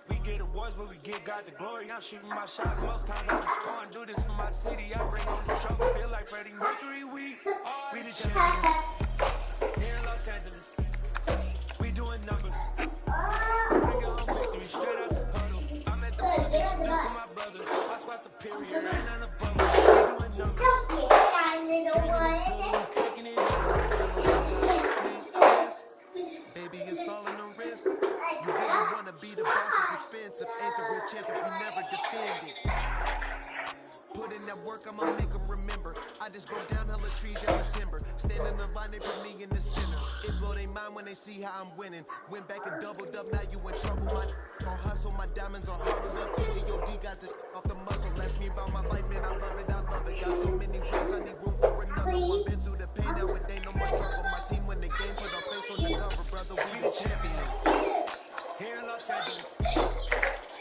We get awards, but we get God the glory. I'm shooting my shot most times. I just score and do this for my city. I bring on the trophy, feel like Freddie Mercury. We the champions here in Los Angeles. We doing numbers. Bring it home victory straight out the huddle. I'm at the plug, introduced to my brother. My squad superior, ain't none above us. We doing numbers. Taking it baby, it's all in the wrist. You really wanna be the boss, it's expensive. Ain't the real champ if you never defend it. Put in that work, I'ma make them remember. I just broke down hella trees, yellow timber. Stand in the line, they put me in the center. It blow their mind when they see how I'm winning. Went back and doubled up, now you in trouble. My on hustle, my diamonds are harder up. TGOD got this off the muscle. Ask me about my life, man, I love it, I love it. Got so many rings, I need room for another. I've been through the pain, now it ain't no more struggle. My team win the game, put our face on the cover, brother. We the champions. here in Los Angeles.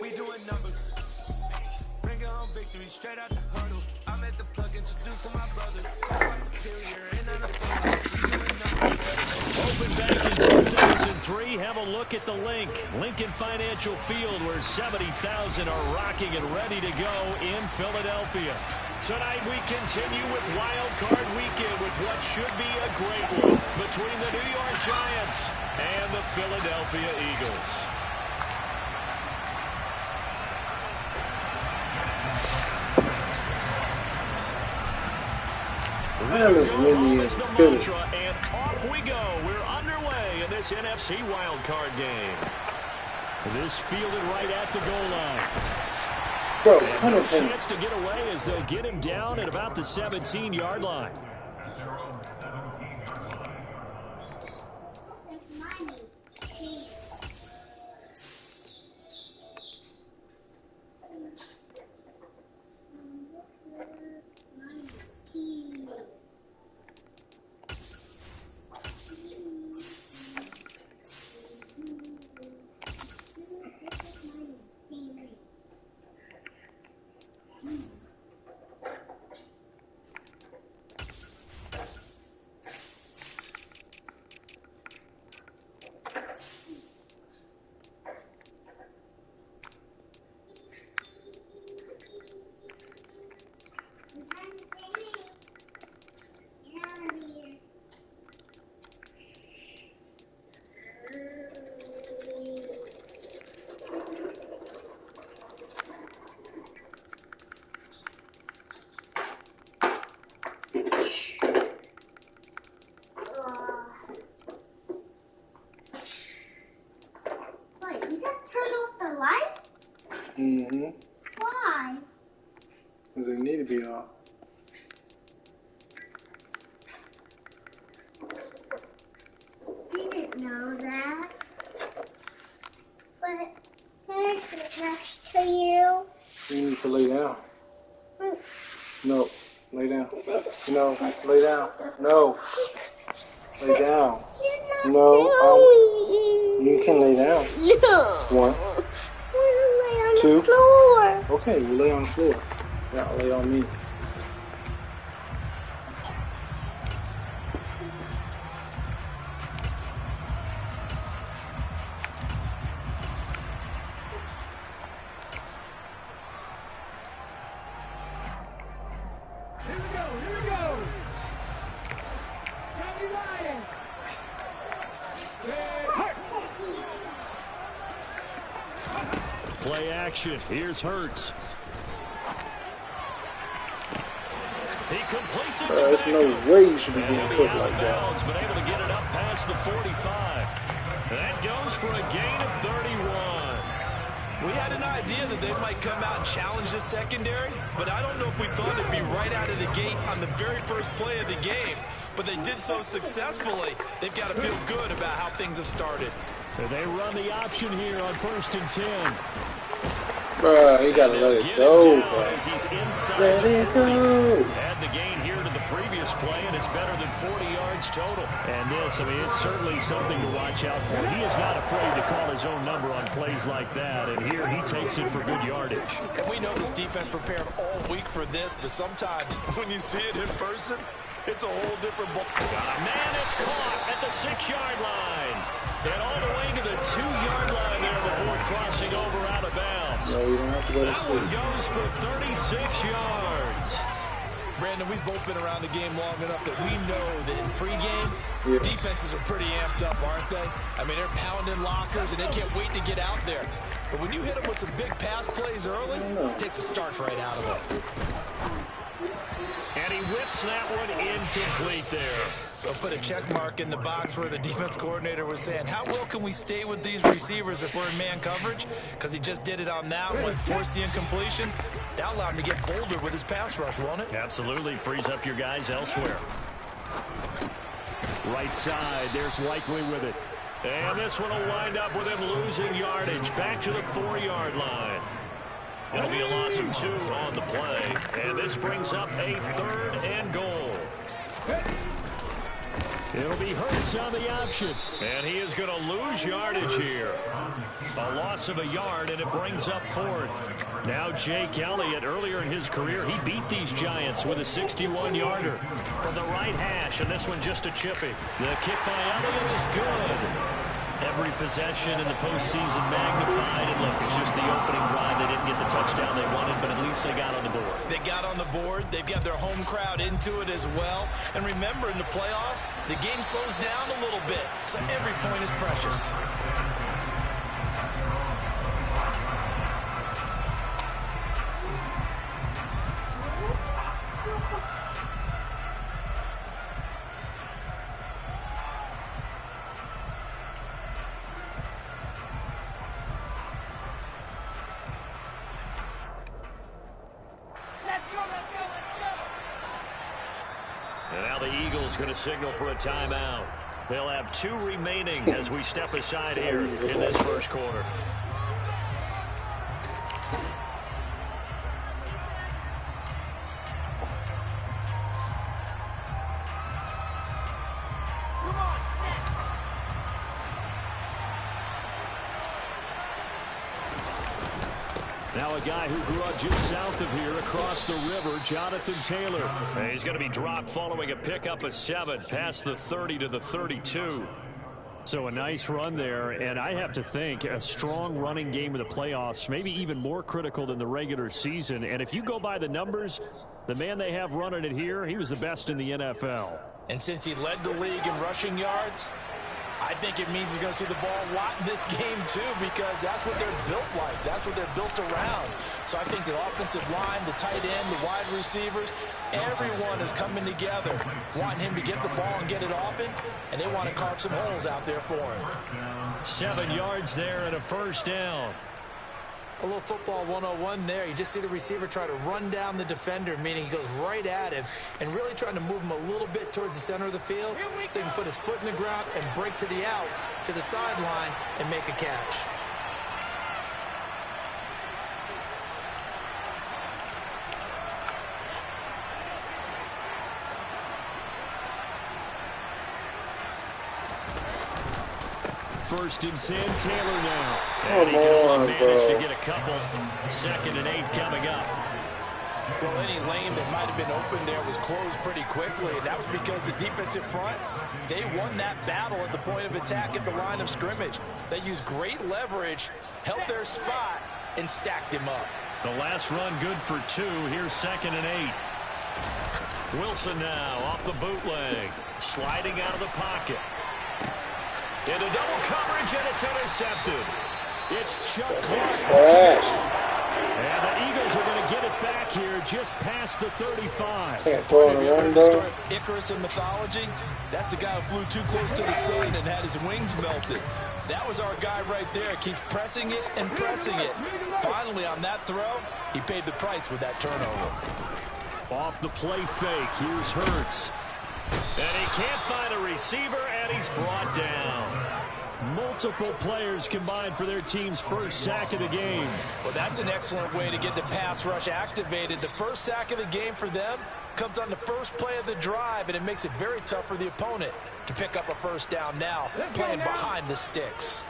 We doing numbers. Bring it home victory straight out the huddle. I'm at the plug, introduced to my brother. That's my superior, ain't none above us. We doing numbers. Opened back in 2003. Have a look at the link. Lincoln Financial Field, where 70,000 are rocking and ready to go in Philadelphia. Tonight we continue with Wild Card Weekend with what should be a great one between the New York Giants and the Philadelphia Eagles. That was windy as good. And off we go. We're underway in this NFC Wild Card game. This fielded right at the goal line. Bro, cut his hand. Chance to get away as they'll get him down at about the 17-yard line. Mm-hmm. Why? Because they need to be off. Didn't know that. But can I sit next to you? You need to lay down. No, lay down. No, lay down. No, lay down. No, you can lay down. No. One. I want to lay on Two. the floor. Okay, we'll lay on the floor. Yeah, lay on me. Play action. Here's Hurts. He completes it. There's no way you should be getting cooked like that. But able to get it up past the 45. That goes for a gain of 31. We had an idea that they might come out and challenge the secondary, but I don't know if we thought it'd be right out of the gate on the very first play of the game. But they did so successfully, they've got to feel good about how things have started. They run the option here on 1st and 10. Bruh, he gotta let it go, bro. Let it go. Add the gain here to the previous play, and it's better than 40 yards total. And this, I mean, it's certainly something to watch out for. He is not afraid to call his own number on plays like that, and here he takes it for good yardage. And we know this defense prepared all week for this, but sometimes when you see it in person, it's a whole different ball. Got a man that's caught at the 6-yard line. And all the way to the 2-yard line there before No, you don't have to go to That sleep. one goes for 36 yards. Brandon, we've both been around the game long enough that we know that in pregame, Yeah. defenses are pretty amped up, aren't they? I mean, they're pounding lockers, and they can't wait to get out there. But when you hit them with some big pass plays early, it takes the starch right out of them. And he whips that one incomplete there. They'll put a check mark in the box where the defense coordinator was saying, how well can we stay with these receivers if we're in man coverage? Because he just did it on that one, forced the incompletion. That allowed him to get bolder with his pass rush, won't it? Absolutely. Frees up your guys elsewhere. Right side. There's Likely with it. And this one will wind up with him losing yardage. Back to the 4-yard line. It'll be a loss of 2 on the play. And this brings up a 3rd and goal. It'll be Hurts on the option. And he is going to lose yardage here. A loss of a yard, and it brings up 4th. Now Jake Elliott, earlier in his career, he beat these Giants with a 61-yarder from the right hash, and this one just a chippy. The kick by Elliott is good. Every possession in the postseason magnified. And look, it's just the opening drive. They didn't get the touchdown they wanted, but at least they got on the board. They got on the board. They've got their home crowd into it as well. And remember, in the playoffs, the game slows down a little bit, so every point is precious. And now the Eagles going to signal for a timeout. They'll have 2 remaining as we step aside here in this first quarter. Now a guy who grew up just south of here across the river, Jonathan Taylor. And he's going to be dropped following a pickup of 7 past the 30 to the 32. So a nice run there, and I have to think a strong running game in the playoffs, maybe even more critical than the regular season. And if you go by the numbers, the man they have running it here, he was the best in the NFL. And since he led the league in rushing yards, I think it means he's going to see the ball a lot in this game, too, because that's what they're built like. That's what they're built around. So I think the offensive line, the tight end, the wide receivers, everyone is coming together, wanting him to get the ball and get it often, and they want to carve some holes out there for him. 7 yards there and a first down. A little football 101 there. You just see the receiver try to run down the defender, meaning he goes right at him and really trying to move him a little bit towards the center of the field so he can put his foot in the ground and break to the out, to the sideline, and make a catch. First and 10, Taylor now. Come And he can only on, manage bro. to get a couple. 2nd and 8 coming up. Well, any lane that might have been open there was closed pretty quickly, and that was because the defensive front, they won that battle at the point of attack at the line of scrimmage. They used great leverage, held their spot, and stacked him up. The last run good for 2. Here's 2nd and 8. Wilson now off the bootleg. Sliding out of the pocket. Into double coverage, and it's intercepted. It's Chuck Clark. And the Eagles are going to get it back here just past the 35. Can't throw in a run, though. Icarus in mythology, that's the guy who flew too close to the sun and had his wings melted. That was our guy right there. Keeps pressing it and pressing it. Finally, on that throw, he paid the price with that turnover. Off the play fake, here's Hurts. And he can't find a receiver, and he's brought down. Multiple players combined for their team's first sack of the game. Well, that's an excellent way to get the pass rush activated. The first sack of the game for them comes on the first play of the drive, and it makes it very tough for the opponent to pick up a first down now, playing behind the sticks.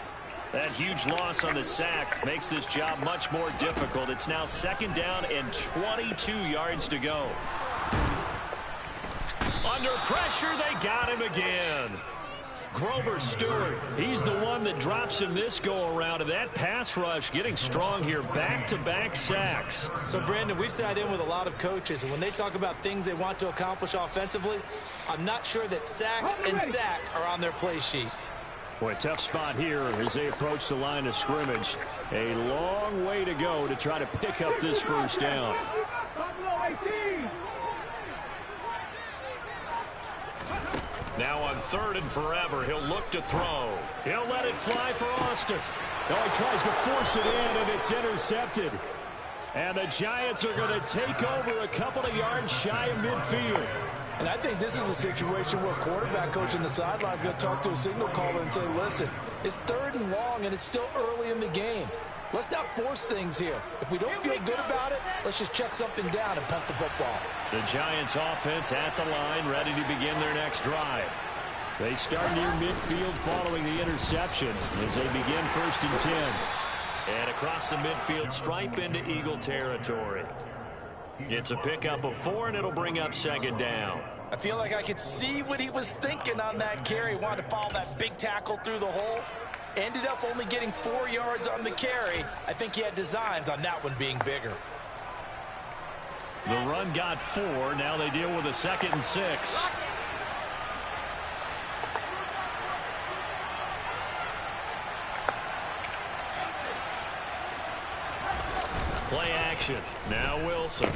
That huge loss on the sack makes this job much more difficult. It's now 2nd down and 22 yards to go. Under pressure, they got him again. Grover Stewart, he's the one that drops in this go-around, and that pass rush getting strong here, back-to-back sacks. So, Brandon, we sat in with a lot of coaches, and when they talk about things they want to accomplish offensively, I'm not sure that sack and sack are on their play sheet. Boy, a tough spot here as they approach the line of scrimmage. A long way to go to try to pick up this first down. Now on 3rd and forever, he'll look to throw. He'll let it fly for Austin. No, he tries to force it in, and it's intercepted. And the Giants are going to take over a couple of yards shy of midfield. And I think this is a situation where a quarterback coach on the sideline is going to talk to a signal caller and say, listen, it's 3rd and long, and it's still early in the game. Let's not force things here. If we don't feel good about it, let's just check something down and punt the football. The Giants offense at the line, ready to begin their next drive. They start near midfield following the interception as they begin 1st and 10. And across the midfield stripe into Eagle territory. It's a pickup of 4, and it'll bring up 2nd down. I feel like I could see what he was thinking on that carry. He wanted to follow that big tackle through the hole. Ended up only getting 4 yards on the carry. I think he had designs on that one being bigger. The run got 4. Now they deal with a 2nd and 6. Play action. Now Wilson.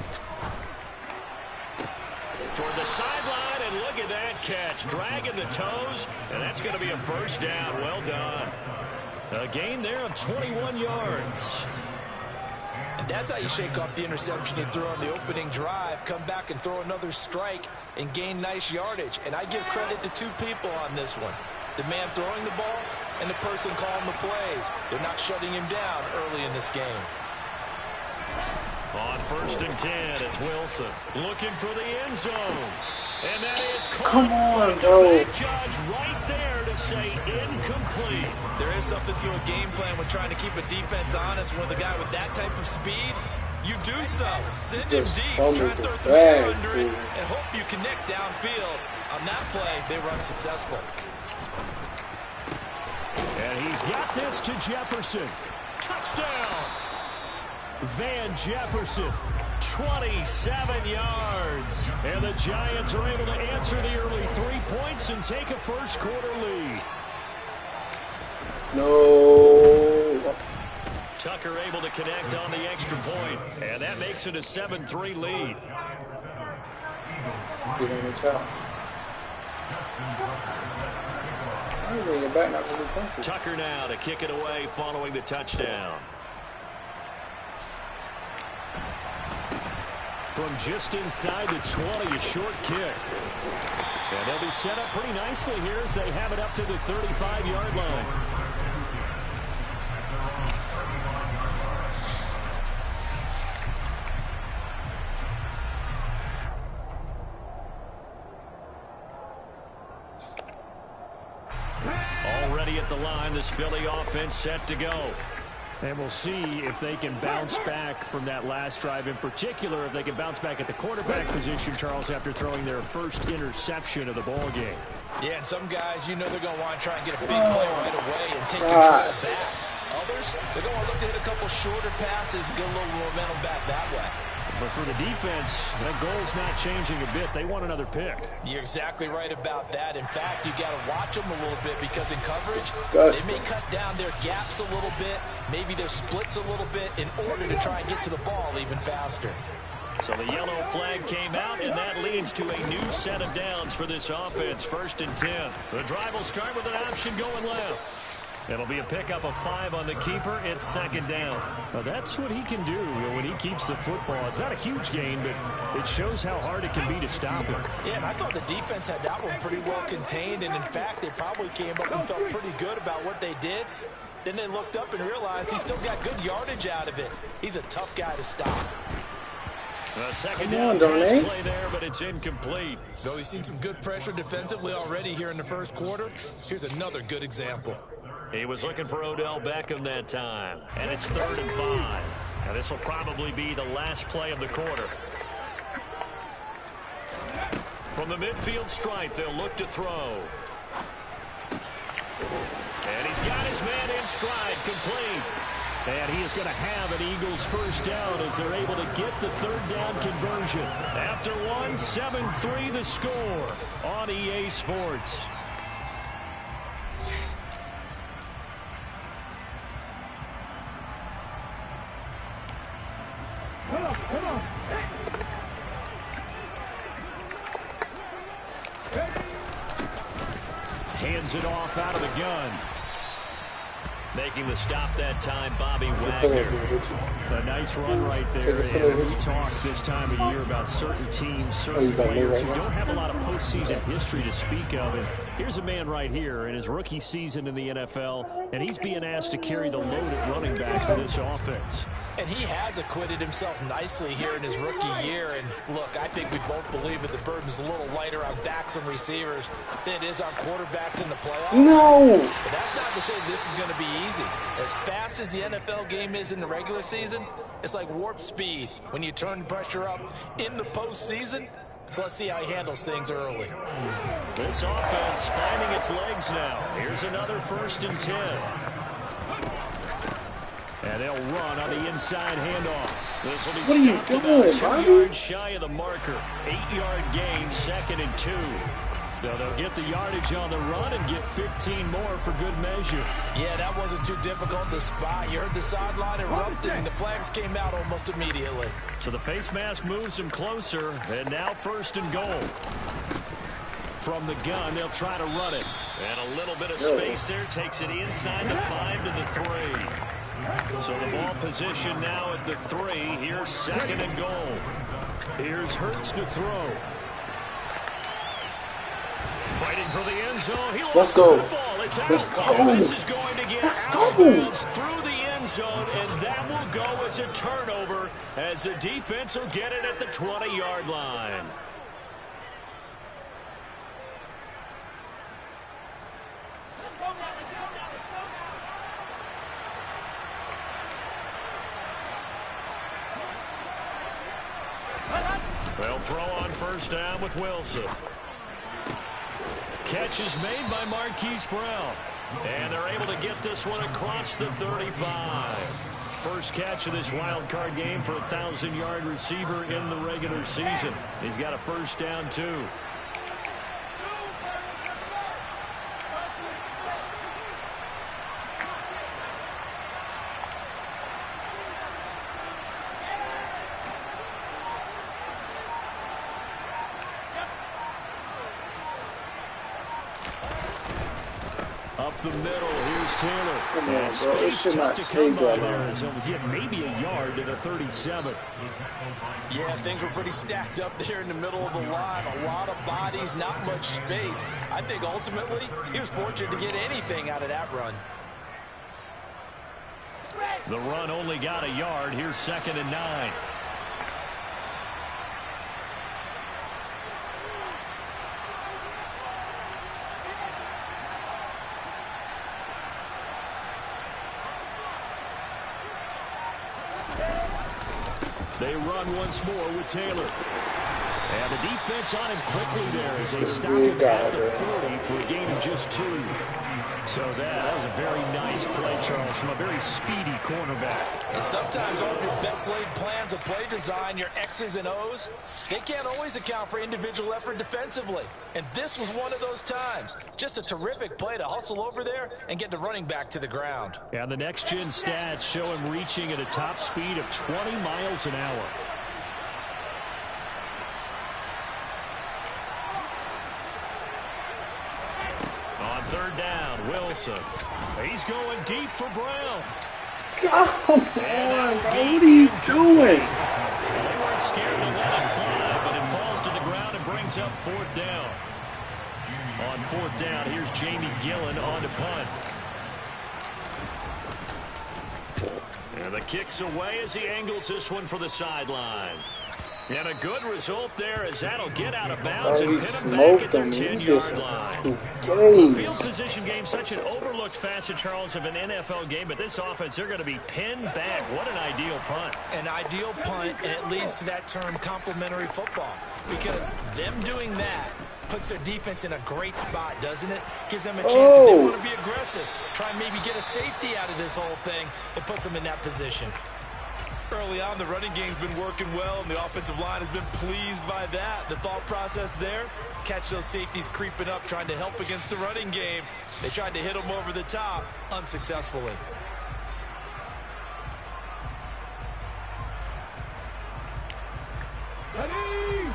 Toward the sideline, and look at that catch. Dragging the toes, and that's going to be a 1st down. Well done. A gain there of 21 yards. And that's how you shake off the interception you threw on the opening drive. Come back and throw another strike and gain nice yardage. And I give credit to 2 people on this one. The man throwing the ball and the person calling the plays. They're not shutting him down early in this game. On 1st and 10, it's Wilson looking for the end zone. And that is Come on, Joe. The judge right there to say incomplete. There is something to a game plan when trying to keep a defense honest. With a guy with that type of speed, you do so. Send him deep, try and throw some air under it, and hope you connect downfield. On that play, they were unsuccessful. And he's got this to Jefferson. Touchdown! Van Jefferson, 27 yards. And the Giants are able to answer the early 3 points and take a first-quarter lead. No. Tucker able to connect on the extra point, and that makes it a 7-3 lead. Get on the top. Tucker now to kick it away following the touchdown. From just inside the 20, a short kick. And they'll be set up pretty nicely here as they have it up to the 35-yard line. Already at the line, this Philly offense set to go. And we'll see if they can bounce back from that last drive. In particular, if they can bounce back at the quarterback position, Charles, after throwing their first interception of the ball game. Yeah, and some guys, you know they're going to want to try and get a big play right away and take control back. Others, they're going to look to hit a couple shorter passes, get a little momentum back that way. But for the defense, that goal's not changing a bit. They want another pick. You're exactly right about that. In fact, you got to watch them a little bit because in coverage, they may cut down their gaps a little bit, maybe their splits a little bit in order to try and get to the ball even faster. So the yellow flag came out, and that leads to a new set of downs for this offense. 1st and 10. The drive will start with an option going left. It'll be a pickup of 5 on the keeper. It's 2nd down. Now that's what he can do when he keeps the football. It's not a huge gain, but it shows how hard it can be to stop him. Yeah, and I thought the defense had that one pretty well contained, and in fact, they probably came up and felt pretty good about what they did. Then they looked up and realized he still got good yardage out of it. He's a tough guy to stop. A 2nd down pass play there, but it's incomplete. Though we've seen some good pressure defensively already here in the first quarter, here's another good example. He was looking for Odell Beckham that time. And it's 3rd and 5. And this will probably be the last play of the quarter. From the midfield stripe, they'll look to throw. And he's got his man in stride, complete. And he is going to have an Eagles first down as they're able to get the third down conversion. After one, 7-3 the score on EA Sports. Come on. Hands it off out of the gun. Making the stop that time, Bobby Wagner. A nice run right there. And we talk this time of year about certain teams, certain players who don't have a lot of postseason history to speak of. And here's a man right here in his rookie season in the NFL, and he's being asked to carry the load at running back for this offense. And he has acquitted himself nicely here in his rookie year. And look, I think we both believe that the burden's a little lighter on backs and receivers than it is on quarterbacks in the playoffs. No! But that's not to say this is going to be easy. As fast as the NFL game is in the regular season, it's like warp speed when you turn pressure up in the postseason. So let's see how he handles things early. This offense finding its legs now. Here's another 1st and 10. And they'll run on the inside handoff. This will be stopped about 2 yards shy of the marker. 8-yard gain, 2nd and 2. So they'll get the yardage on the run and get 15 more for good measure. Yeah, that wasn't too difficult to spot. You heard the sideline erupted, and the flags came out almost immediately. So the face mask moves him closer, and now 1st and goal. From the gun, they'll try to run it. And a little bit of space there takes it inside the 5 to the 3. So the ball position now at the 3. Here's 2nd and goal. Here's Hurts to throw. Fighting for the end zone. Let's go. Let's go. This is going to get out of bounds through the end zone, and that will go as a turnover as the defense will get it at the 20-yard line. They'll throw on 1st down with Wilson. Catch is made by Marquise Brown. And they're able to get this one across the 35. First catch of this wild card game for a 1,000-yard receiver in the regular season. He's got a 1st down, too. Up the middle, here's Taylor. Come on, bro. It should not to take come by that there long. as he'll get maybe a yard to the 37. Yeah, things were pretty stacked up there in the middle of the line. A lot of bodies, not much space. I think ultimately he was fortunate to get anything out of that run. The run only got a yard. Here's 2nd and 9. They run once more with Taylor. And the defense on him quickly there as they stop him at the 40 for a gain of just 2. So that was a very nice play, Charles, from a very speedy cornerback. And sometimes all of your best laid plans of play design, your X's and O's, they can't always account for individual effort defensively. And this was one of those times. Just a terrific play to hustle over there and get the running back to the ground. And the next-gen stats show him reaching at a top speed of 20 miles an hour. On 3rd down, Wilson. He's going deep for Brown. Come on, bro. What are you doing? They weren't scared to let it fly, but it falls to the ground and brings up 4th down. On 4th down, here's Jamie Gillen on to punt. And the kick's away as he angles this one for the sideline. And a good result there as that'll get out of bounds and pin him back at their 10-yard line. The field position game, such an overlooked facet, Charles, of an NFL game, but this offense, they're going to be pinned back. What an ideal punt. An ideal punt, and it leads to that term complementary football. Because them doing that Puts their defense in a great spot, doesn't it? Gives them a chance if they want to be aggressive. Try and maybe get a safety out of this whole thing. It puts them in that position. Early on, the running game's been working well, and the offensive line has been pleased by that. The thought process there, catch those safeties creeping up, trying to help against the running game. They tried to hit them over the top, unsuccessfully.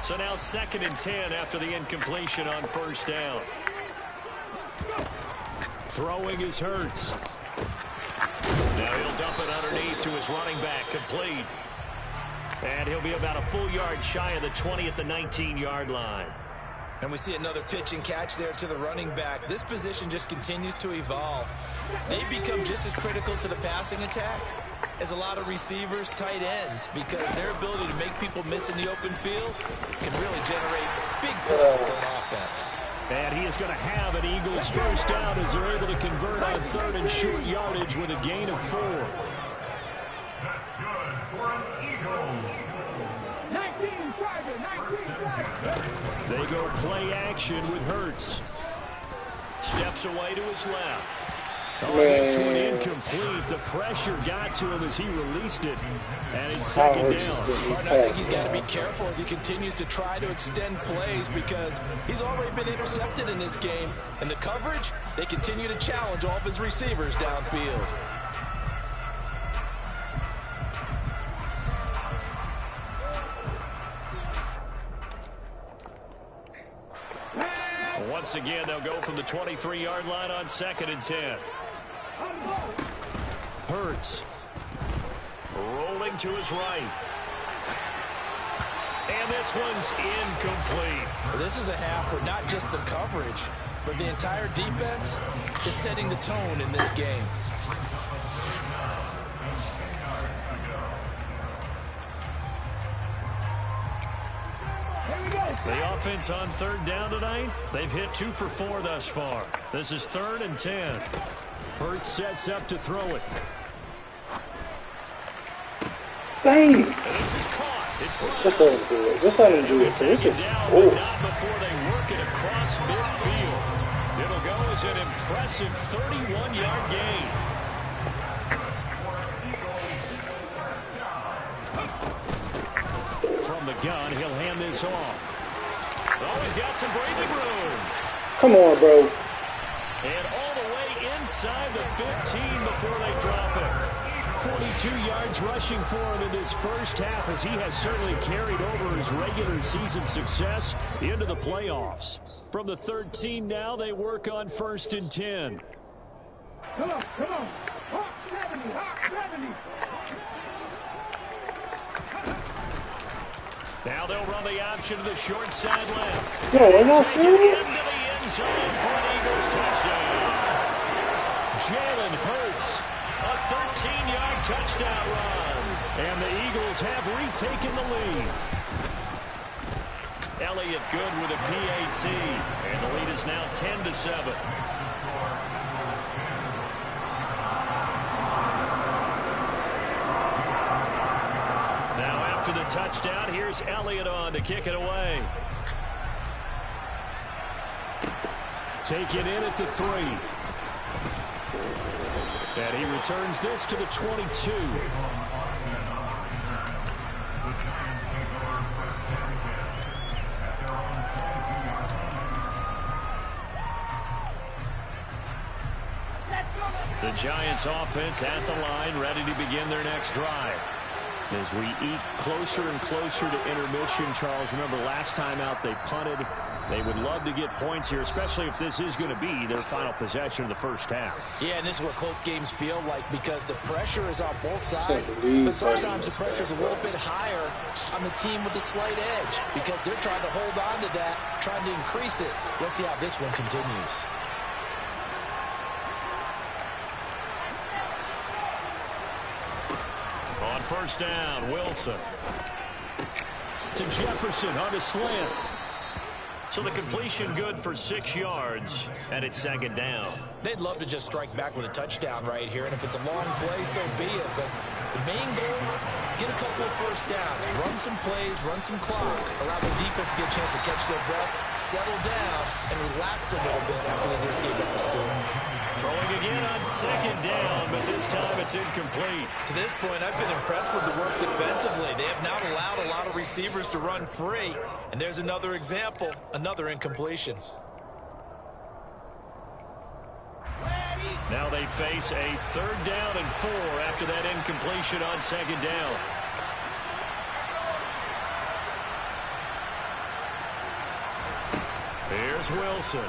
So now 2nd and 10 after the incompletion on first down. Throwing is Hurts. Now he'll dump it underneath to his running back, complete. And he'll be about a full yard shy of the 20 at the 19-yard line. And we see another pitch and catch there to the running back. This position just continues to evolve. They become just as critical to the passing attack as a lot of receivers, tight ends, because their ability to make people miss in the open field can really generate big plays for an offense. And he is going to have an Eagles first down as they're able to convert on 3rd and short yardage with a gain of 4. That's good for an Eagles. 19 Chargers, 19 They go play action with Hurts. Steps away to his left. Oh, this one incomplete. The pressure got to him as he released it. And it's 2nd down. I think he's got to be careful as he continues to try to extend plays because he's already been intercepted in this game. And the coverage, they continue to challenge all of his receivers downfield. Once again, they'll go from the 23-yard line on 2nd and 10. Hurts. Rolling to his right. And this one's incomplete. Well, this is a half where not just the coverage, but the entire defense is setting the tone in this game. The offense on 3rd down tonight, they've hit 2 for 4 thus far. This is 3rd and 10. Hurts sets up to throw it. Dang it. This is caught. It's Just let him do it. Just let him do it. This is bullshit. Not before they work it across midfield. It'll go as an impressive 31-yard gain. From the gun, he'll hand this off. Oh, he's got some breathing room. Come on, bro. And all the way inside the 15 before they drop it. 42 yards rushing for him in this first half as he has certainly carried over his regular season success into the playoffs. From the 13 now, they work on 1st and 10. Come on, come on. Hawk 70, Hawk 70. Now they'll run the option to the short side left. Yo, are y'all serious? Into the end zone for an Eagles touchdown. Jalen Hurts, a 13-yard touchdown run. And the Eagles have retaken the lead. Elliott good with a PAT. And the lead is now 10-7. After the touchdown, here's Elliott on to kick it away. Taken in at the 3. And he returns this to the 22. The Giants offense at the line, ready to begin their next drive. As we eat closer and closer to intermission, Charles, remember last time out they punted. They would love to get points here, especially if this is going to be their final possession of the first half. Yeah, and this is what close games feel like because the pressure is on both sides. But sometimes the pressure is a little bit higher on the team with the slight edge because they're trying to hold on to that, trying to increase it. Let's see how this one continues. On first down, Wilson. To Jefferson on a slant. So the completion good for 6 yards, and it's 2nd down. They'd love to just strike back with a touchdown right here, and if it's a long play, so be it. But The main goal, get a couple of first downs, run some plays, run some clock, allow the defense to get a chance to catch their breath, settle down, and relax a little bit after they just gave up the score. Throwing again on second down, but this time it's incomplete. To this point, I've been impressed with the work defensively. They have not allowed a lot of receivers to run free. And there's another example, another incompletion. Now they face a 3rd down and 4 after that incompletion on second down. Here's Wilson.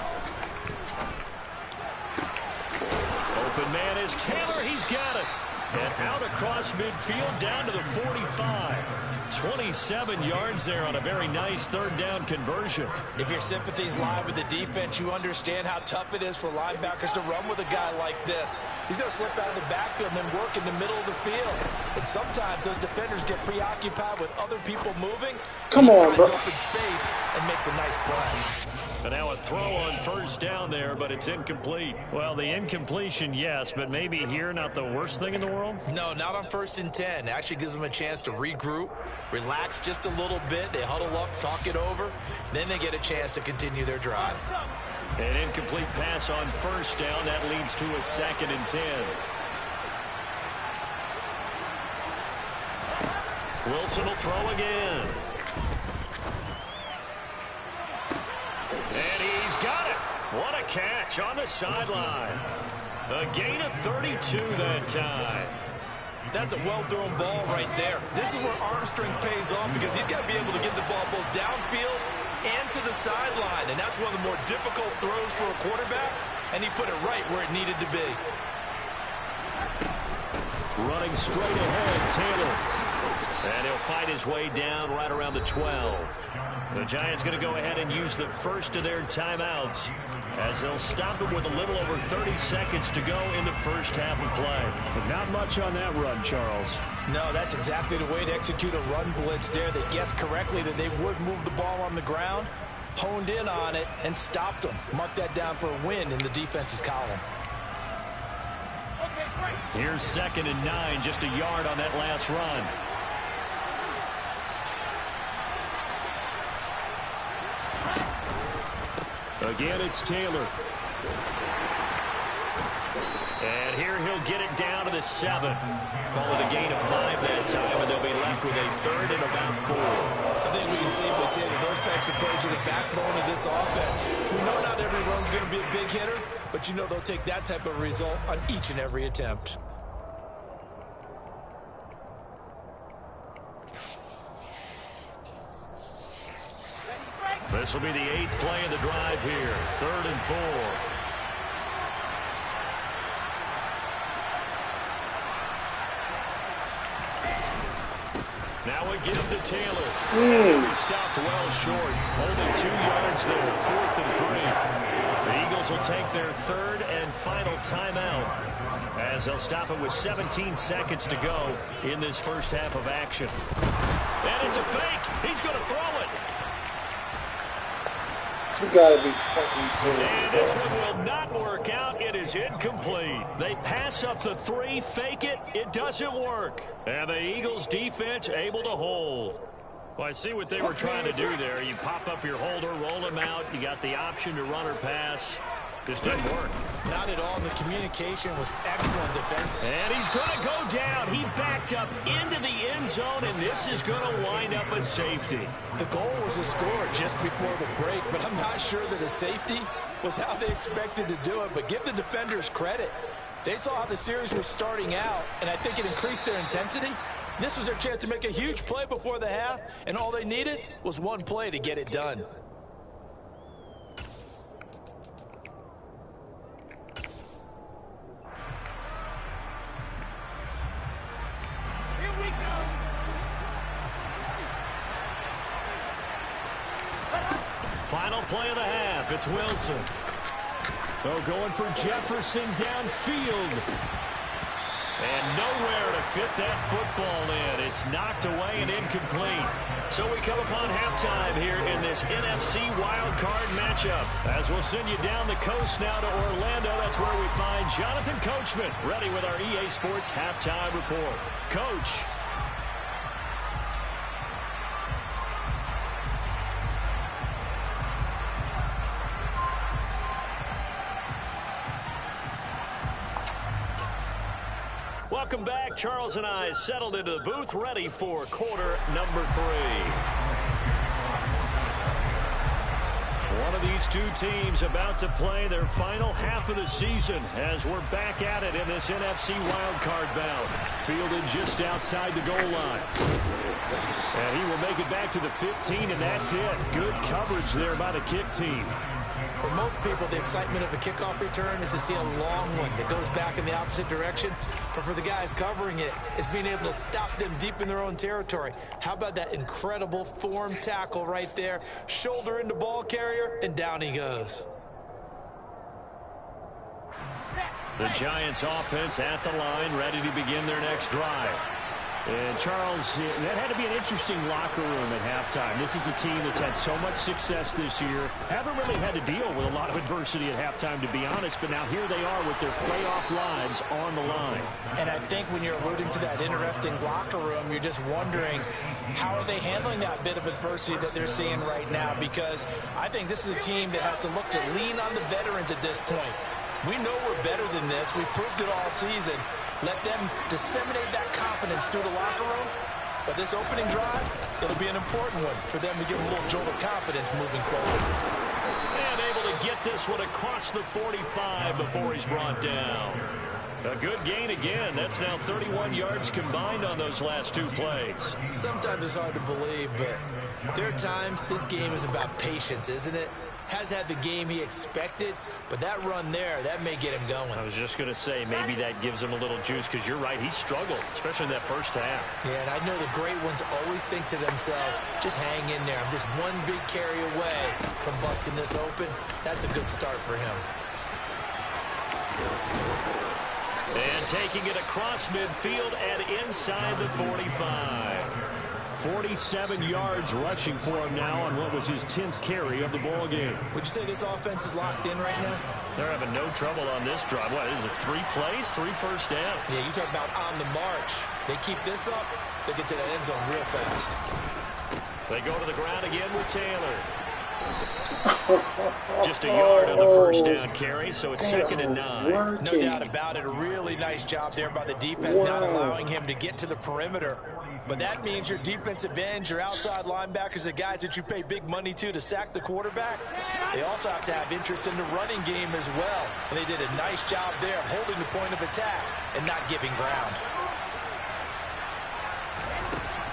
Open man is Taylor. He's got it. And out across midfield down to the 45. 27 yards there on a very nice 3rd down conversion. If your sympathies lie with the defense, you understand how tough it is for linebackers to run with a guy like this. He's going to slip out of the backfield and then work in the middle of the field. And sometimes those defenders get preoccupied with other people moving. Come on, bro. Open space and makes a nice play. And now a throw on 1st down there, but it's incomplete. Well, the incompletion, yes, but maybe here not the worst thing in the world? No, not on 1st and 10. Actually gives them a chance to regroup, relax just a little bit. They huddle up, talk it over. Then they get a chance to continue their drive. An incomplete pass on 1st down. That leads to a 2nd and 10. Wilson will throw again. And he's got it. What a catch on the sideline. A gain of 32 that time. That's a well-thrown ball right there. This is where arm strength pays off because he's got to be able to get the ball both downfield and to the sideline. And that's one of the more difficult throws for a quarterback. And he put it right where it needed to be. Running straight ahead, Taylor. And he'll fight his way down right around the 12. The Giants going to go ahead and use the first of their timeouts as they'll stop it with a little over 30 seconds to go in the first half of play. But not much on that run, Charles. No, that's exactly the way to execute a run blitz there. They guessed correctly that they would move the ball on the ground, honed in on it, and stopped them. Mark that down for a win in the defense's column. Here's 2nd and 9, just a yard on that last run. Again, it's Taylor. And here he'll get it down to the 7. Call it a gain of 5 that time, and they'll be left with a 3rd and about 4. I think we can safely say that those types of plays are the backbone of this offense. We know not every run's going to be a big hitter, but you know they'll take that type of result on each and every attempt. This will be the 8th play of the drive here. 3rd and 4. Now a give to Taylor. He stopped well short. Only 2 yards there. 4th and 3. The Eagles will take their 3rd and final timeout as they'll stop it with 17 seconds to go in this first half of action. And it's a fake. He's going to throw it. You gotta be fucking kidding. And this one will not work out. It is incomplete. They pass up the 3, fake it. It doesn't work. And the Eagles defense able to hold. Well, I see what they were trying to do there. You pop up your holder, roll him out. You got the option to run or pass. This didn't work. Not at all. The communication was excellent defense. And he's going to go down. He backed up into the end zone, and this is going to wind up a safety. The goal was a score just before the break, but I'm not sure that a safety was how they expected to do it. But give the defenders credit. They saw how the series was starting out, and I think it increased their intensity. This was their chance to make a huge play before the half, and all they needed was one play to get it done. Final play of the half. It's Wilson. Oh, going for Jefferson downfield. And nowhere to fit that football in. It's knocked away and incomplete. So we come upon halftime here in this NFC wildcard matchup. As we'll send you down the coast now to Orlando, that's where we find Jonathan Coachman ready with our EA Sports halftime report. Coach. Welcome back. Charles and I settled into the booth, ready for quarter number 3. One of these two teams about to play their final half of the season as we're back at it in this NFC wildcard bout. Fielded just outside the goal line. And he will make it back to the 15, and that's it. Good coverage there by the kick team. For most people, the excitement of a kickoff return is to see a long one that goes back in the opposite direction. But for the guys covering it, it's being able to stop them deep in their own territory. How about that incredible form tackle right there? Shoulder into ball carrier, and down he goes. The Giants offense at the line, ready to begin their next drive. And Charles, that had to be an interesting locker room at halftime. This is a team that's had so much success this year. Haven't really had to deal with a lot of adversity at halftime, to be honest. But now here they are with their playoff lives on the line. And I think when you're alluding to that interesting locker room, you're just wondering how are they handling that bit of adversity that they're seeing right now? Because I think this is a team that has to look to lean on the veterans at this point. We know we're better than this. We proved it all season. Let them disseminate that confidence through the locker room. But this opening drive, it'll be an important one for them to give a little jolt of confidence moving forward. And able to get this one across the 45 before he's brought down. A good gain again. That's now 31 yards combined on those last 2 plays. Sometimes it's hard to believe, but there are times this game is about patience, isn't it? Has had the game he expected, but that run there, that may get him going. I was just going to say, maybe that gives him a little juice, because you're right, he struggled, especially in that first half. Yeah, and I know the great ones always think to themselves, just hang in there. I'm just one big carry away from busting this open. That's a good start for him. And taking it across midfield and inside the 45. 47 yards rushing for him now on what was his 10th carry of the ball game. Would you say this offense is locked in right now? They're having no trouble on this drive. What, is it 3 plays, 3 first downs? Yeah, you talk about on the march. They keep this up, they get to that end zone real fast. They go to the ground again with Taylor. Just a yard of the first down carry, so it's 2nd and 9. No doubt about it. A really nice job there by the defense, not allowing him to get to the perimeter. But that means your defensive ends, your outside linebackers, the guys that you pay big money to sack the quarterback, they also have to have interest in the running game as well. And they did a nice job there holding the point of attack and not giving ground.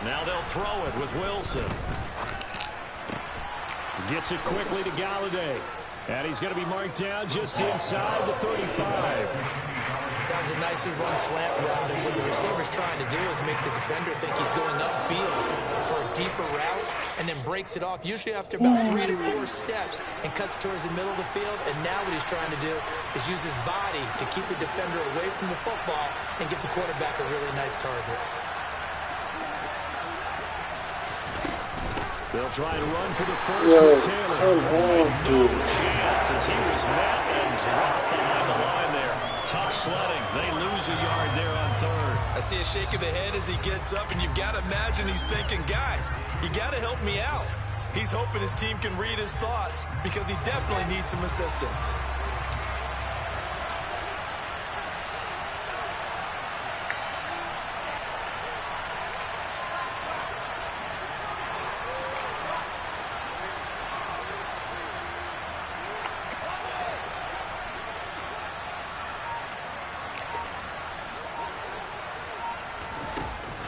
Now they'll throw it with Wilson. Gets it quickly to Galladay. And he's going to be marked down just inside the 35. That was a nicely run slant route, and what the receiver's trying to do is make the defender think he's going upfield for a deeper route, and then breaks it off, usually after about 3 to 4 steps, and cuts towards the middle of the field. And now what he's trying to do is use his body to keep the defender away from the football and get the quarterback a really nice target. They'll try and run for the first with Taylor. No chance as he was met and dropped behind the line there. Tough sledding. They lose a yard there on 3rd. I see a shake of the head as he gets up, and you've got to imagine he's thinking, guys, you got to help me out. He's hoping his team can read his thoughts because he definitely needs some assistance.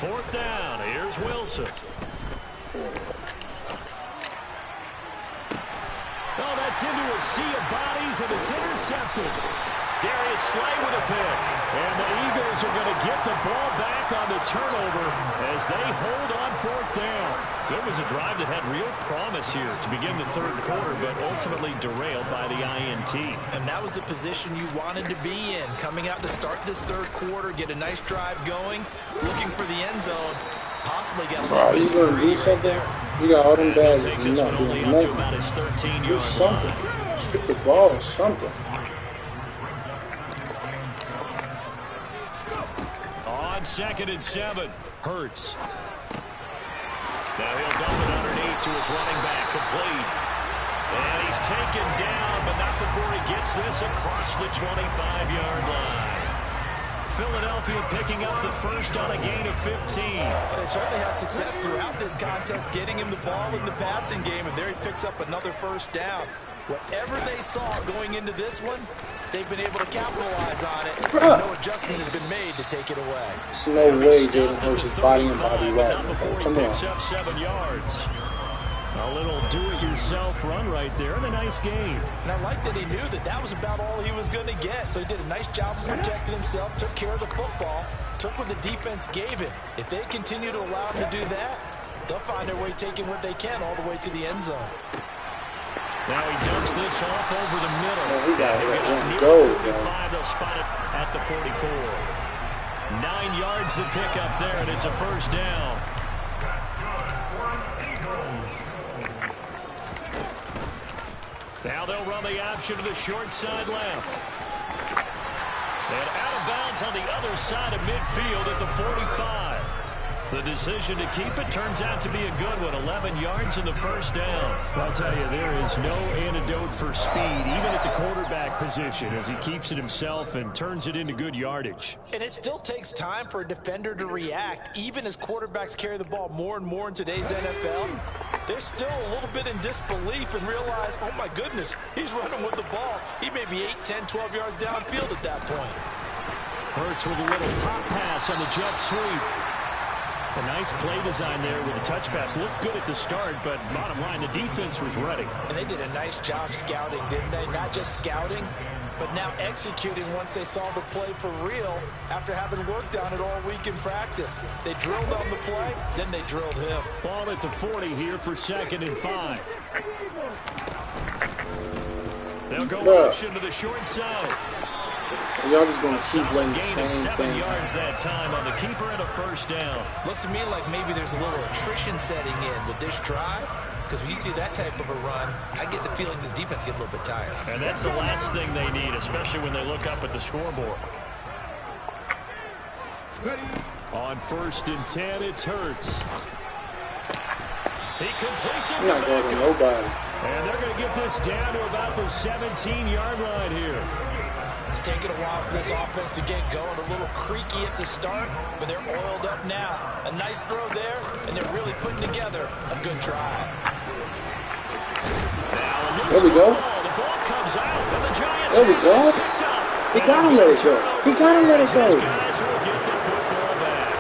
Fourth down. Here's Wilson. Oh, that's into a sea of bodies, and it's intercepted. Darius Slay with a pick. And the Eagles are going to get the ball back on the turnover as they hold on 4th down. So it was a drive that had real promise here to begin the third quarter, but ultimately derailed by the INT. And that was the position you wanted to be in. Coming out to start this third quarter, get a nice drive going, looking for the end zone. Possibly got a little bit you gonna do something? You got all them bags. You're not doing nothing. Do something. Strip the ball or something. On 2nd and 7, Hurts. Now he'll dump it underneath to his running back, complete. And he's taken down, but not before he gets this across the 25-yard line. Philadelphia picking up the first on a gain of 15. They certainly had success throughout this contest, getting him the ball in the passing game, and there he picks up another first down. Whatever they saw going into this one, they've been able to capitalize on it. No adjustment has been made to take it away. There's no way Jalen Hurts is body and body right. Come on. Up 7 yards. A little do-it-yourself run right there and a nice gain. And I like that he knew that that was about all he was going to get. So he did a nice job of protecting himself, took care of the football, took what the defense gave him. If they continue to allow him to do that, they'll find their way taking what they can all the way to the end zone. Now he dumps this off over the middle. Oh, he got it. Go, 45, they'll spot it at the 44. 9 yards to pick up there, and it's a first down. Now they'll run the option to the short side left. And out of bounds on the other side of midfield at the 45. The decision to keep it turns out to be a good one. 11 yards in the first down. I'll tell you, there is no antidote for speed, even at the quarterback position, as he keeps it himself and turns it into good yardage. And it still takes time for a defender to react. Even as quarterbacks carry the ball more and more in today's NFL, they're still a little bit in disbelief and realize, oh my goodness, he's running with the ball. He may be 8, 10, 12 yards downfield at that point. Hurts with a little pop pass on the jet sweep. A nice play design there with a touch pass. Looked good at the start, but bottom line, the defense was ready. And they did a nice job scouting, didn't they? Not just scouting, but now executing once they saw the play for real after having worked on it all week in practice. They drilled on the play, then they drilled him. Ball at the 40 here for 2nd and 5. They'll go motion to the short side. Y'all just going to keep letting the same 7 thing. yards that time on the keeper and a first down. Looks to me like maybe there's a little attrition setting in with this drive, because when you see that type of a run, I get the feeling the defense get a little bit tired. And that's the last thing they need, especially when they look up at the scoreboard. On 1st and 10, it's Hurts. He completes it. I'm not going to nobody. And they're going to get this down to about the 17-yard line here. It's taken a while for this offense to get going. A little creaky at the start, but they're oiled up now. A nice throw there, and they're really putting together a good drive. There we go. The ball comes out, and the Giants there we go. He got to let it go. He got to let it go. Guys will get the football back.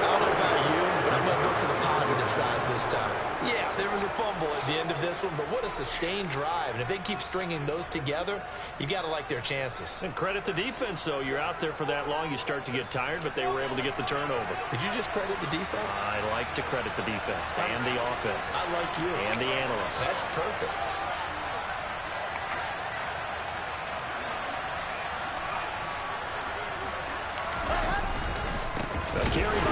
I don't know about you, but I'm going to go to the positive side this time. Yeah, there was a fumble at the end of this one, but what a sustained drive. And if they keep stringing those together, you got to like their chances. And credit the defense, though. You're out there for that long, you start to get tired, but they were able to get the turnover. Did you just credit the defense? I like to credit the defense and the offense. I like you. And the analysts. That's perfect.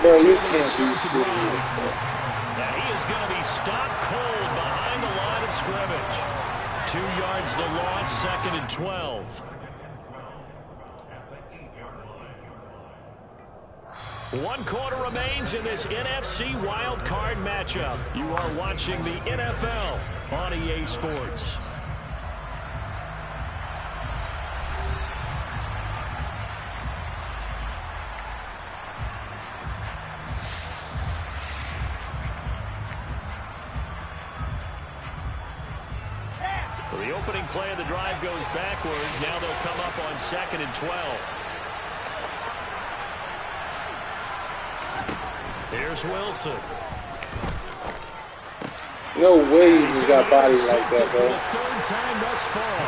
Bro, you can't do shit. And he is going to be stopped cold behind the line of scrimmage. 2 yards the loss, 2nd and 12. One quarter remains in this NFC wild card matchup. You are watching the NFL on EA Sports. So the opening play of the drive goes backwards. Now they'll come up on 2nd and 12. Here's Wilson. No way he just got bodied like that, bro. For the 3rd time thus far.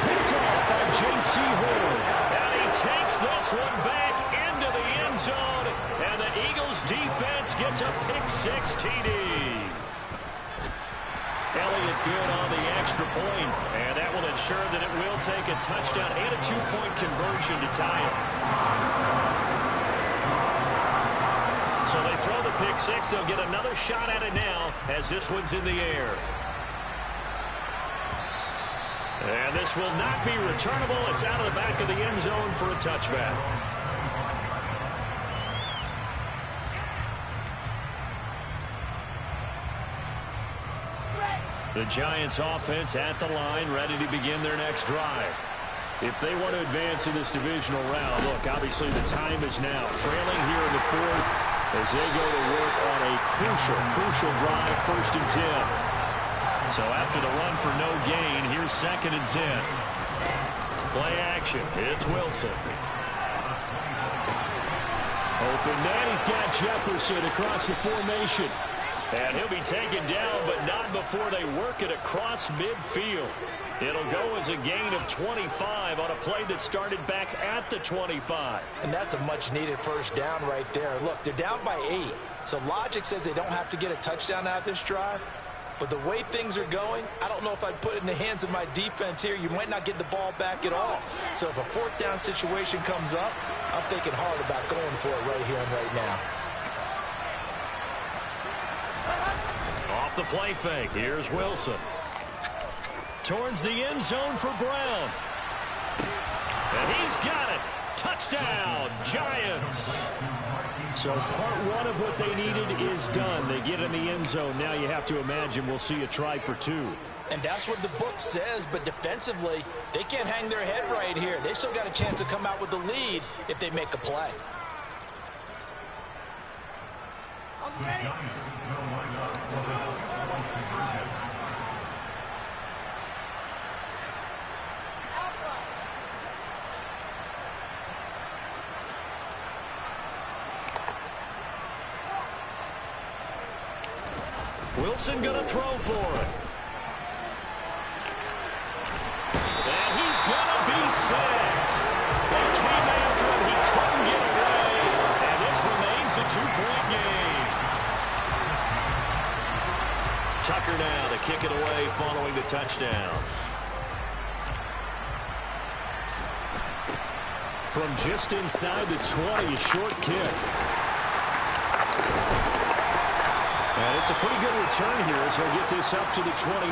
Picked off by J.C. Horn. And he takes this one back into the end zone. And the Eagles his defense gets a pick-6 TD. Elliott good on the extra point, and that will ensure that it will take a touchdown and a 2-point conversion to tie it. So they throw the pick-6. They'll get another shot at it now as this one's in the air. And this will not be returnable. It's out of the back of the end zone for a touchback. The Giants offense at the line, ready to begin their next drive. If they want to advance in this divisional round, look, obviously the time is now. Trailing here in the fourth as they go to work on a crucial drive, 1st and 10. So after the run for no gain, here's 2nd and 10. Play action. It's Wilson. Open man. He's got Jefferson across the formation. And he'll be taken down, but not before they work it across midfield. It'll go as a gain of 25 on a play that started back at the 25. And that's a much-needed first down right there. Look, they're down by 8. So logic says they don't have to get a touchdown out of this drive. But the way things are going, I don't know if I'd put it in the hands of my defense here. You might not get the ball back at all. So if a 4th down situation comes up, I'm thinking hard about going for it right here and right now. Off the play fake, here's Wilson. Towards the end zone for Brown. And he's got it. Touchdown, Giants. So part 1 of what they needed is done. They get in the end zone. Now you have to imagine we'll see a try for 2. And that's what the book says, but defensively, they can't hang their head right here. They still got a chance to come out with the lead if they make a play. Wilson going to throw for it. And he's going to be sacked. They came after him. He couldn't get away. And this remains a 2-point game. Tucker now to kick it away following the touchdown. From just inside the 20, a short kick. And it's a pretty good return here as he'll get this up to the 29.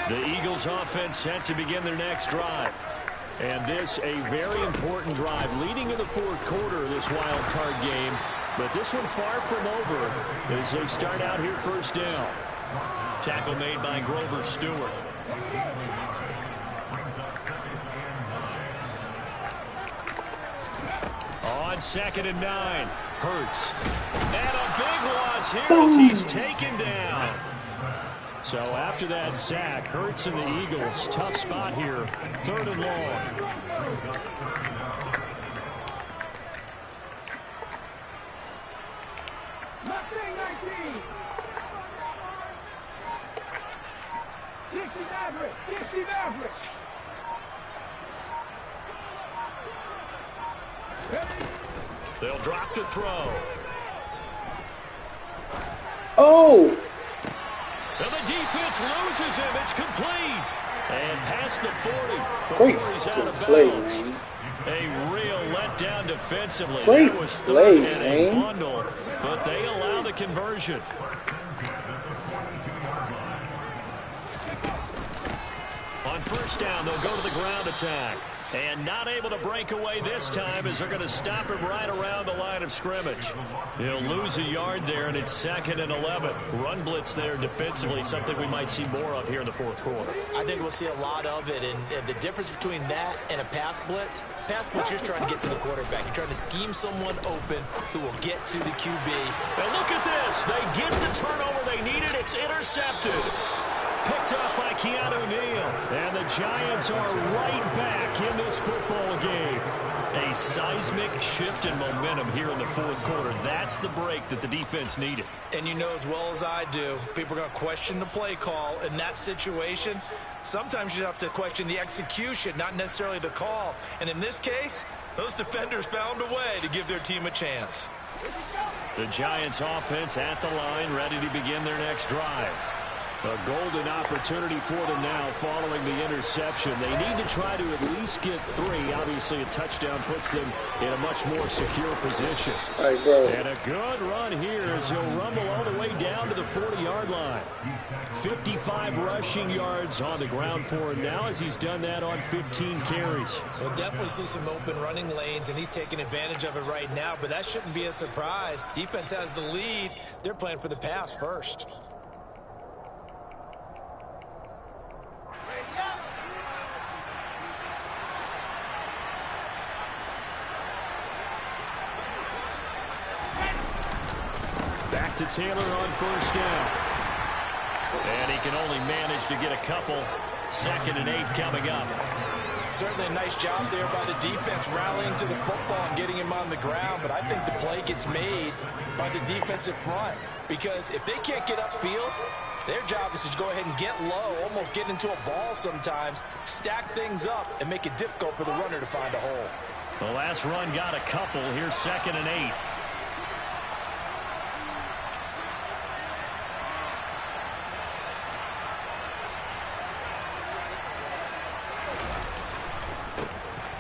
The Eagles offense set to begin their next drive. And this a very important drive leading in the 4th quarter of this wild card game. But this one far from over as they start out here 1st down. Tackle made by Grover Stewart. On 2nd and 9. Hurts. And a big loss here as he's taken down. So after that sack, Hurts and the Eagles, tough spot here, 3rd and long. Mustang 19. 60 Maverick. 60 Maverick. They'll drop to throw. Oh! And the defense loses him. It's complete. And past the 40 before he's out of bounds. A real letdown defensively. Great That was play, 3rd and a bundle, but they allow the conversion. On 1st down, they'll go to the ground attack. And not able to break away this time as they're going to stop him right around the line of scrimmage. He'll lose a yard there, and it's 2nd and 11. Run blitz there defensively, something we might see more of here in the 4th quarter. I think we'll see a lot of it, and the difference between that and a pass blitz, you're just trying to get to the quarterback. You're trying to scheme someone open who will get to the QB. And look at this. They get the turnover they needed. It's intercepted. Picked up by Keanu Neal. And the Giants are right back in this football game. A seismic shift in momentum here in the fourth quarter. That's the break that the defense needed. And you know as well as I do, people are going to question the play call in that situation. Sometimes you have to question the execution, not necessarily the call. And in this case, those defenders found a way to give their team a chance. The Giants offense at the line, ready to begin their next drive. A golden opportunity for them now following the interception. They need to try to at least get 3. Obviously, a touchdown puts them in a much more secure position. And a good run here as he'll rumble all the way down to the 40-yard line. 55 rushing yards on the ground for him now as he's done that on 15 carries. We'll definitely see some open running lanes, and he's taking advantage of it right now, but that shouldn't be a surprise. Defense has the lead. They're playing for the pass first. Back to Taylor on first down. And he can only manage to get a couple. 2nd and 8 coming up. Certainly a nice job there by the defense rallying to the football and getting him on the ground, but I think the play gets made by the defensive front because if they can't get upfield, their job is to go ahead and get low, almost get into a ball sometimes, stack things up, and make it difficult for the runner to find a hole. The last run got a couple. Here's 2nd and 8.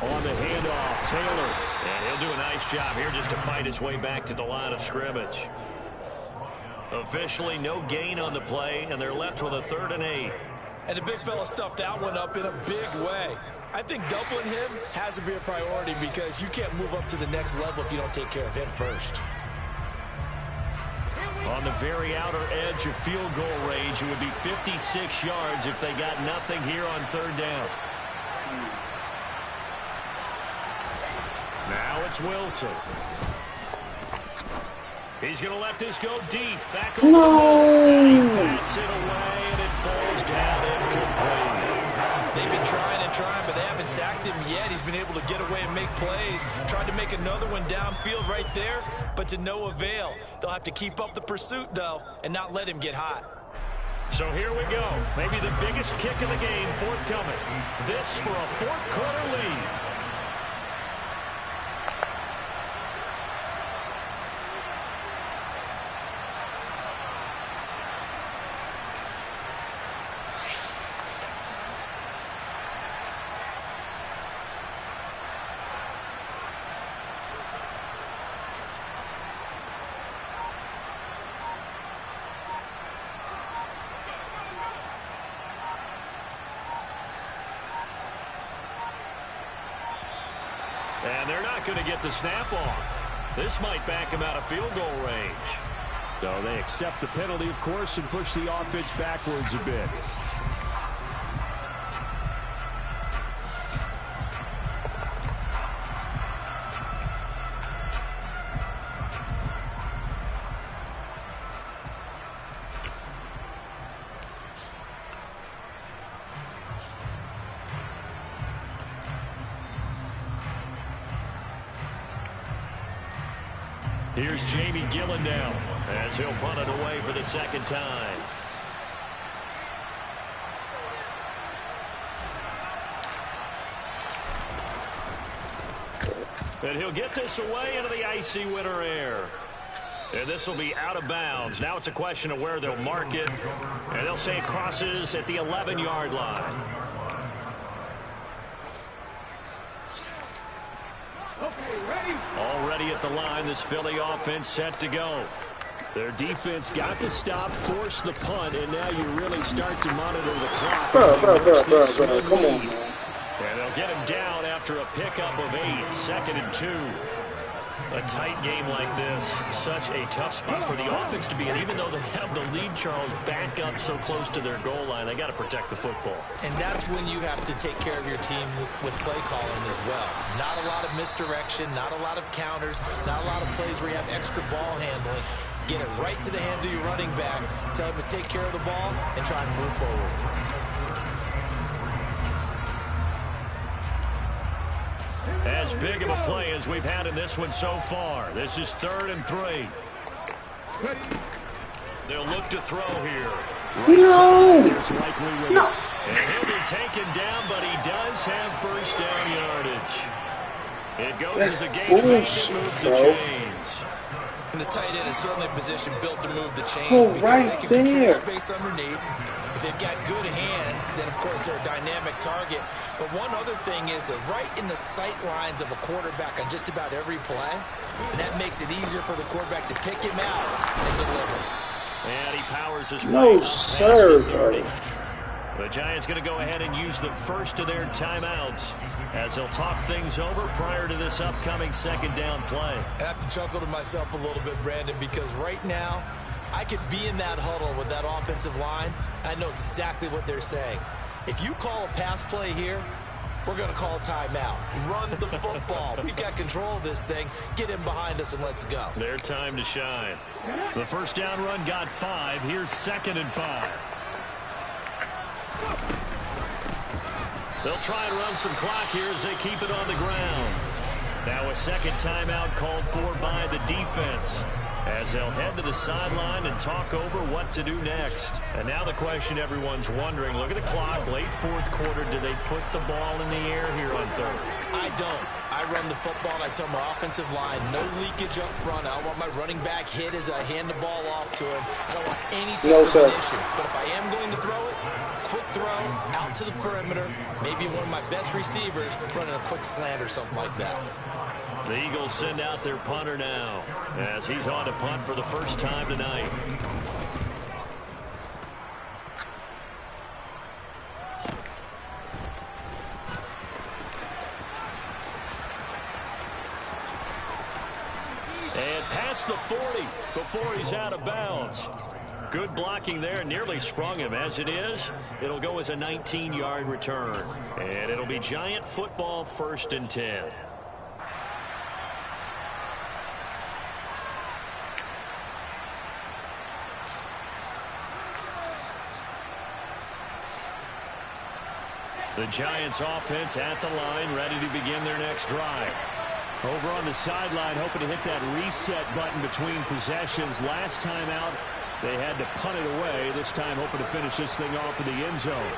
On the handoff, Taylor. And he'll do a nice job here just to fight his way back to the line of scrimmage. Officially no gain on the play, and they're left with a 3rd and 8. And the big fella stuffed that one up in a big way. I think doubling him has to be a priority because you can't move up to the next level if you don't take care of him first. On the very outer edge of field goal range, it would be 56 yards if they got nothing here on 3rd down. Now it's Wilson. He's going to let this go deep. Back over and he bats it away, and it falls down incomplete. They've been trying and trying, but they haven't sacked him yet. He's been able to get away and make plays. Tried to make another one downfield right there, but to no avail. They'll have to keep up the pursuit, though, and not let him get hot. So here we go. Maybe the biggest kick of the game forthcoming. This for a fourth quarter lead. And they're not going to get the snap off. This might back him out of field goal range. So they accept the penalty, of course, and push the offense backwards a bit. Here's Jamie Gillen now as he'll punt it away for the 2nd time. And he'll get this away into the icy winter air. And this will be out of bounds. Now it's a question of where they'll mark it. And they'll say it crosses at the 11-yard line. Already at the line, this Philly offense set to go. Their defense got to stop, force the punt, and now you really start to monitor the clock. Bro, come on, man. And they'll get him down after a pickup of 8, 2nd and 2. A tight game like this, such a tough spot for the offense to be in. Even though they have the lead, Charles, back up so close to their goal line, they got to protect the football. And that's when you have to take care of your team with play calling as well. Not a lot of misdirection, not a lot of counters, not a lot of plays where you have extra ball handling. Get it right to the hands of your running back, tell him to take care of the ball, and try and move forward. As big of a play as we've had in this one so far. This is 3rd and 3. They'll look to throw here. No! No! And he'll be taken down, but he does have first down yardage. It goes as a gain of 8 that moves the chains. And the tight end is certainly a position built to move the chains. Oh, because right they can control there. space underneath. If they've got good hands, then of course they're a dynamic target. But one other thing is that right in the sight lines of a quarterback on just about every play, and that makes it easier for the quarterback to pick him out and deliver. And he powers his No, way. sir, buddy. The Giants going to go ahead and use the first of their timeouts as they'll talk things over prior to this upcoming 2nd down play. I have to chuckle to myself a little bit, Brandon, because right now I could be in that huddle with that offensive line. I know exactly what they're saying. If you call a pass play here, we're going to call a timeout. Run the football. We've got control of this thing. Get him behind us and let's go. Their time to shine. The first down run got 5. Here's 2nd and 5. They'll try and run some clock here as they keep it on the ground. Now a second timeout called for by the defense as they'll head to the sideline and talk over what to do next. And now the question everyone's wondering, look at the clock, late 4th quarter, do they put the ball in the air here on 3rd? I don't. I run the football and I tell my offensive line, no leakage up front. I don't want my running back hit as I hand the ball off to him. I don't want any type of an issue. But if I am going to throw it, quick throw, out to the perimeter, maybe one of my best receivers running a quick slant or something like that. The Eagles send out their punter now as he's on to punt for the first time tonight. And past the 40 before he's out of bounds. Good blocking there, nearly sprung him. As it is, it'll go as a 19-yard return. And it'll be Giant football, 1st and 10. The Giants offense at the line, ready to begin their next drive. Over on the sideline, hoping to hit that reset button between possessions. Last time out, they had to punt it away. This time, hoping to finish this thing off in the end zone.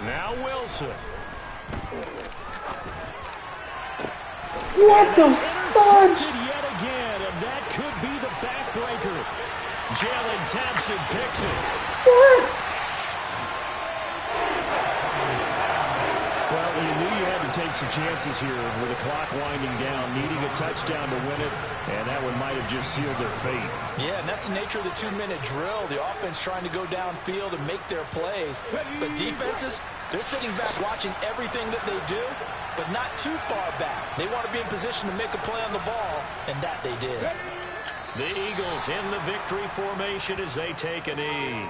Now Wilson. What the fudge? Yet again, and that could be the backbreaker. Jalen Thompson picks it. What? Well, you knew you had to take some chances here with the clock winding down, needing a touchdown to win it, and that one might have just sealed their fate. Yeah, and that's the nature of the 2-minute drill. The offense trying to go downfield and make their plays. But defenses, they're sitting back watching everything that they do, but not too far back. They want to be in position to make a play on the ball, and that they did. The Eagles in the victory formation as they take a knee.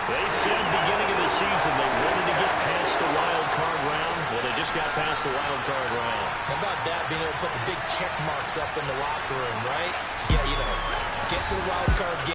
They said beginning of the season they wanted to get past the wild card round. Well, they just got past the wild card round. How about that, being able to put the big check marks up in the locker room, right? Yeah, you know, get to the wild card game.